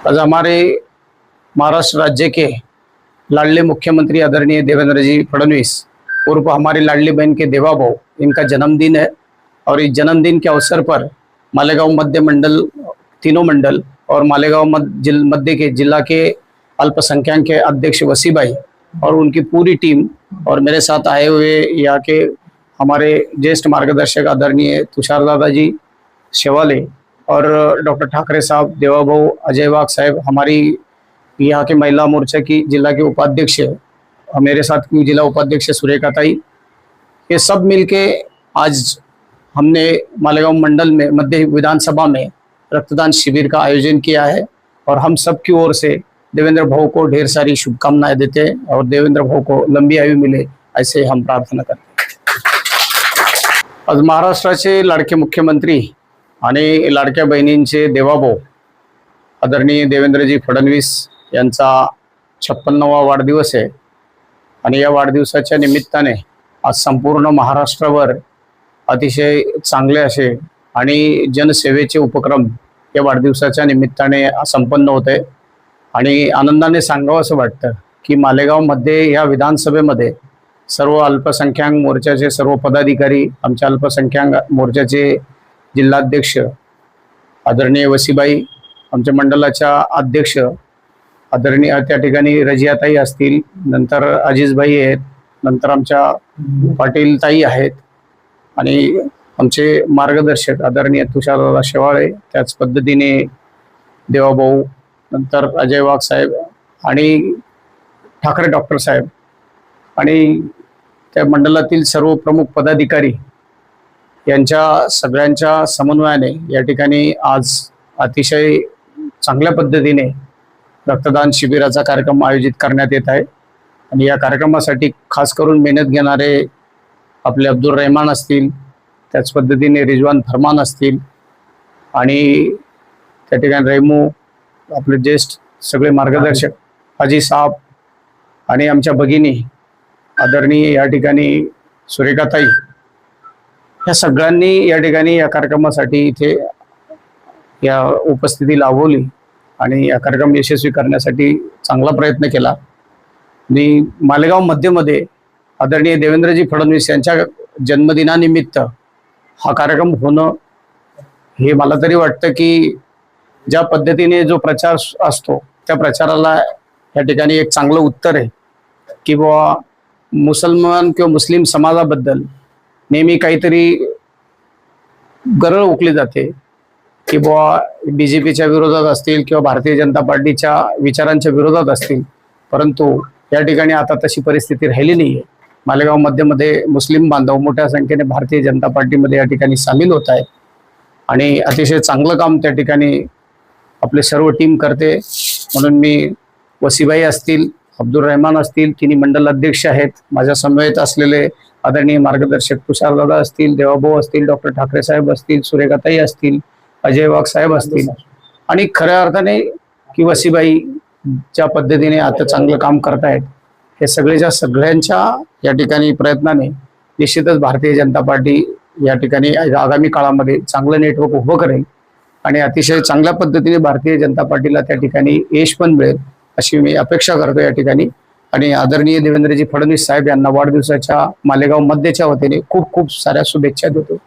आज हमारे महाराष्ट्र राज्य के लाडले मुख्यमंत्री आदरणीय देवेंद्र जी फडणवीस उर्फ हमारी लाडली बहन के देवा भाऊ, इनका जन्मदिन है। और इस जन्मदिन के अवसर पर मालेगांव मध्य मंडल, तीनों मंडल और मालेगांव मध्य के जिला के अल्पसंख्यक के अध्यक्ष वसी भाई और उनकी पूरी टीम और मेरे साथ आए हुए यहाँ के हमारे ज्येष्ठ मार्गदर्शक आदरणीय तुषार दादाजी शेवाले और डॉक्टर ठाकरे साहब, देवा भाऊ, अजय वाघ साहब, हमारी यहाँ के महिला मोर्चा की जिला के उपाध्यक्ष, मेरे साथ की जिला उपाध्यक्ष सुरेखा ताई, ये सब मिलके आज हमने मालेगांव मंडल में मध्य विधानसभा में रक्तदान शिविर का आयोजन किया है। और हम सब की ओर से देवेंद्र भाऊ को ढेर सारी शुभकामनाएं देते हैं और देवेंद्र भाऊ को लंबी आयु मिले ऐसे हम प्रार्थना करते हैं। आज महाराष्ट्राचे लाडके मुख्यमंत्री आणि लाडक्या बहिणींचे देवाभाऊ आदरणीय देवेंद्रजी फडणवीस यांचा 56वा वाढदिवस आहे। आणि या वाढदिवसाच्या निमित्ताने आज संपूर्ण महाराष्ट्रावर अतिशय चांगले असे आणि जनसेवेचे उपक्रम या वाढदिवसाच्या निमित्ताने संपन्न होते। आणि आनंदाने सांगावं असं वाटतं की मालेगावमध्ये या विधानसभेमध्ये सर्व अल्पसंख्याक मोर्चाचे सर्व पदाधिकारी, आमच्या अल्पसंख्याक मोर्चाचे जिल्हाध्यक्ष आदरणीय वसीबाई, आमच्या मंडलाच्या अध्यक्ष आदरणीय त्या ठिकाणी रजियाताई असतील, नंतर अजीजभाई आहेत, नंतर आमच्या पाटील ताई आहेत आणि आमचे मार्गदर्शक आदरणीय तुषारदादा शेवाळे, त्याच पद्धतीने देवाभाऊ, नंतर अजय वाघ साहेब आणि ठाकरे डॉक्टर साहेब आणि त्या मंडलातील सर्व प्रमुख पदाधिकारी यांच्या सगळ्यांच्या समन्वयाने या ठिकाणी आज अतिशय चांगल्या पद्धतीने रक्तदान शिबिराचा कार्यक्रम आयोजित करण्यात येत आहे। आणि या कार्यक्रमासाठी खास करून मेहनत घेणारे आपले अब्दुल रहमान असतील, त्याच पद्धतीने रिजवान फरमान असतील आणि त्या ठिकाणी रेमू, आपले ज्येष्ठ सगळे मार्गदर्शक हाजी साहब आणि आमच्या भगिनी आदरणीय या ठिकाणी सुरेखाताई, या सगळ्यांनी या ठिकाणी या कार्यक्रमासाठी इथे या उपस्थिती लाभवली आणि या कार्यक्रम यशस्वी करण्यासाठी चांगला प्रयत्न केला। आणि मालेगाव मध्यमध्ये आदरणीय देवेंद्रजी फडणवीस यांच्या जन्मदिनानिमित्त हा कार्यक्रम होणं हे मला तरी वाटतं की ज्या पद्धतीने जो प्रचार असतो त्या प्रचाराला या ठिकाणी एक चांगलं उत्तर आहे की बाबा मुसलमान किंवा मुस्लिम समाजाबद्दल नेहमी काहीतरी गरळ उकली जाते की बाबा बीजेपीच्या विरोधात असतील किंवा भारतीय जनता पार्टीच्या विचारांच्या विरोधात असतील, परंतु या ठिकाणी आता तशी परिस्थिती राहिली नाहीये। मालेगाव मध्ये मुस्लिम बांधव मोठ्या संख्येने भारतीय जनता पार्टीमध्ये या ठिकाणी सामील होत आहेत आणि अतिशय चांगलं काम त्या ठिकाणी आपले सर्व टीम करते। म्हणून मी वसीबाई असतील, अब्दुल रहमान असतील, तिन्ही मंडल अध्यक्ष आहेत, माझ्या समवेत असलेले आदरणीय मार्गदर्शक तुषारदादा असतील, देवाभाऊ असतील, डॉक्टर ठाकरे साहेब असतील, सुरेखाताई असतील, अजय वाघ साहेब असतील आणि खऱ्या अर्थाने की वसीबाई ज्या पद्धतीने आता चांगलं काम करतायत, हे सगळ्यांच्या या ठिकाणी प्रयत्नाने निश्चितच भारतीय जनता पार्टी या ठिकाणी आगामी काळामध्ये चांगलं नेटवर्क उभं करेल आणि अतिशय चांगल्या पद्धतीने भारतीय जनता पार्टीला त्या ठिकाणी यश पण मिळेल अशी मी अपेक्षा करतो या ठिकाणी। आणि आदरणीय देवेंद्रजी फडणवीस साहेब यांना वाढदिवसाच्या मालेगाव मध्यच्या वतीने खूप खूप साऱ्या शुभेच्छा देतो।